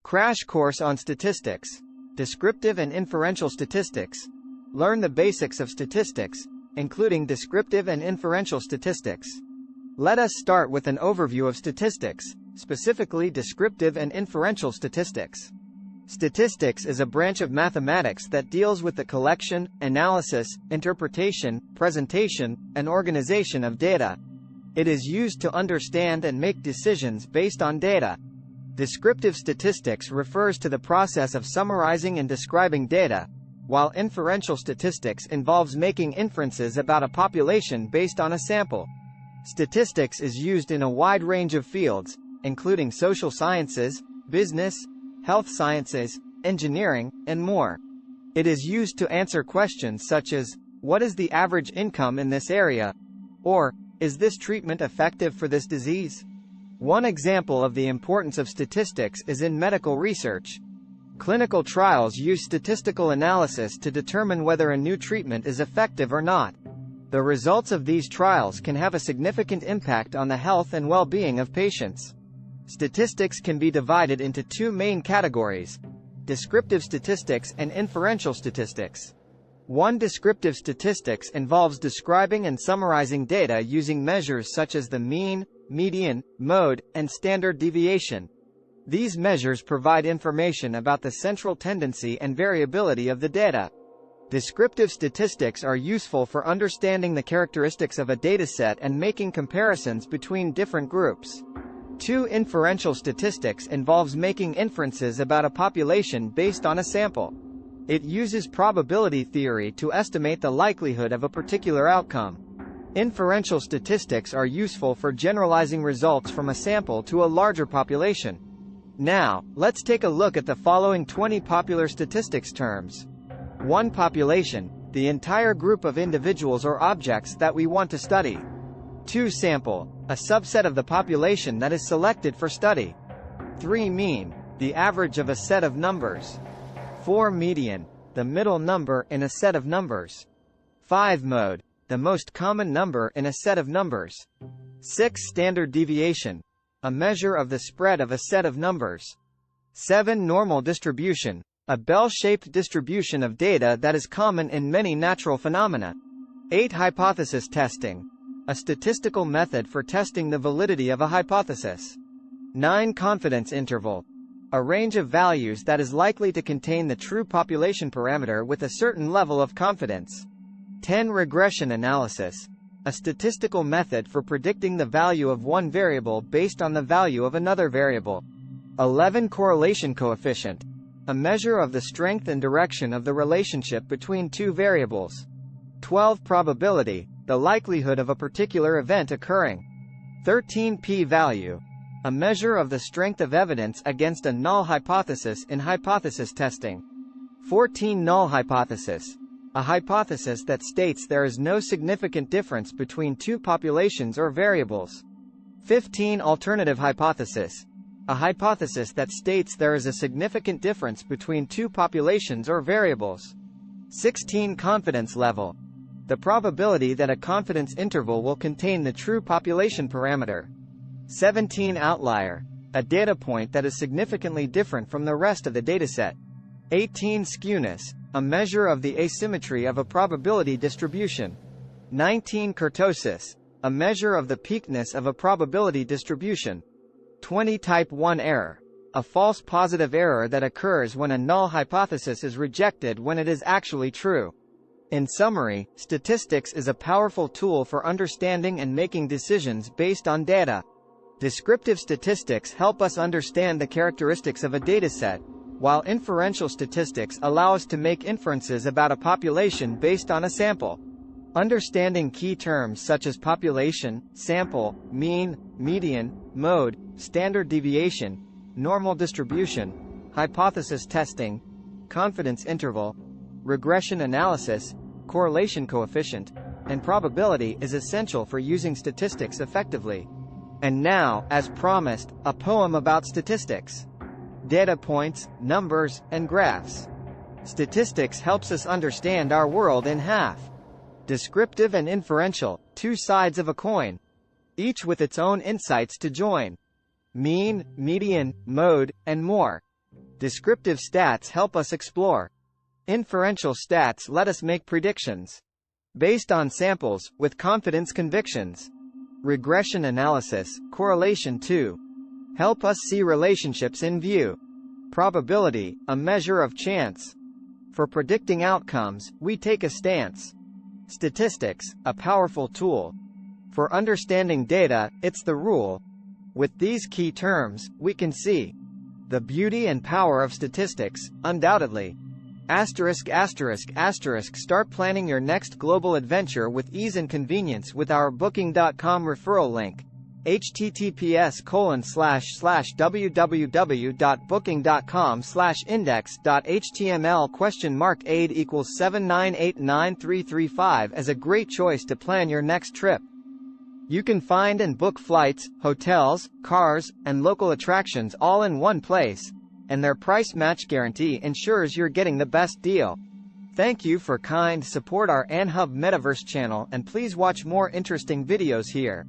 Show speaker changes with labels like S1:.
S1: Crash Course on Statistics. Descriptive and Inferential Statistics. Learn the basics of statistics, including descriptive and inferential statistics. Let us start with an overview of statistics, specifically descriptive and inferential statistics. Statistics is a branch of mathematics that deals with the collection, analysis, interpretation, presentation, and organization of data. It is used to understand and make decisions based on data. Descriptive statistics refers to the process of summarizing and describing data, while inferential statistics involves making inferences about a population based on a sample. Statistics is used in a wide range of fields, including social sciences, business, health sciences, engineering, and more. It is used to answer questions such as, what is the average income in this area? Or, is this treatment effective for this disease? One example of the importance of statistics is in medical research. Clinical trials use statistical analysis to determine whether a new treatment is effective or not. The results of these trials can have a significant impact on the health and well-being of patients. Statistics can be divided into two main categories: descriptive statistics and inferential statistics. One descriptive statistics involves describing and summarizing data using measures such as the mean, median, mode, and standard deviation. These measures provide information about the central tendency and variability of the data. Descriptive statistics are useful for understanding the characteristics of a dataset and making comparisons between different groups. Two inferential statistics involves making inferences about a population based on a sample. It uses probability theory to estimate the likelihood of a particular outcome. Inferential statistics are useful for generalizing results from a sample to a larger population. Now, let's take a look at the following 20 popular statistics terms. 1. Population, the entire group of individuals or objects that we want to study. 2. Sample, a subset of the population that is selected for study. 3. Mean, the average of a set of numbers. 4. Median, the middle number in a set of numbers. 5. Mode, the most common number in a set of numbers. 6. Standard deviation, a measure of the spread of a set of numbers. 7. Normal distribution, a bell-shaped distribution of data that is common in many natural phenomena. 8. Hypothesis testing, a statistical method for testing the validity of a hypothesis. 9. Confidence interval, a range of values that is likely to contain the true population parameter with a certain level of confidence. 10. Regression analysis, a statistical method for predicting the value of one variable based on the value of another variable. 11. Correlation coefficient, a measure of the strength and direction of the relationship between two variables. 12. Probability, the likelihood of a particular event occurring. 13. P-value, a measure of the strength of evidence against a null hypothesis in hypothesis testing. 14. Null hypothesis, a hypothesis that states there is no significant difference between two populations or variables. 15. Alternative hypothesis, a hypothesis that states there is a significant difference between two populations or variables. 16. Confidence level, the probability that a confidence interval will contain the true population parameter. 17. Outlier, a data point that is significantly different from the rest of the dataset. 18. Skewness, a measure of the asymmetry of a probability distribution. 19. Kurtosis, a measure of the peakness of a probability distribution. 20. Type 1 error, a false positive error that occurs when a null hypothesis is rejected when it is actually true. In summary, statistics is a powerful tool for understanding and making decisions based on data. Descriptive statistics help us understand the characteristics of a dataset, while inferential statistics allow us to make inferences about a population based on a sample. Understanding key terms such as population, sample, mean, median, mode, standard deviation, normal distribution, hypothesis testing, confidence interval, regression analysis, correlation coefficient, and probability is essential for using statistics effectively. And now, as promised, a poem about statistics. Data points, numbers, and graphs. Statistics helps us understand our world in half. Descriptive and inferential, two sides of a coin, each with its own insights to join. Mean, median, mode, and more. Descriptive stats help us explore. Inferential stats let us make predictions based on samples, with confidence convictions. Regression analysis, correlation too, help us see relationships in view. Probability, a measure of chance. For predicting outcomes, we take a stance. Statistics, a powerful tool. For understanding data, it's the rule. With these key terms, we can see the beauty and power of statistics, undoubtedly. Start planning your next global adventure with ease and convenience with our Booking.com referral link. https://www.booking.com/index.html $aid = 7989335 as a great choice to plan your next trip. You can find and book flights, hotels, cars, and local attractions all in one place, and their price match guarantee ensures you're getting the best deal. Thank you for kind support our AnHub Metaverse channel, and please watch more interesting videos here.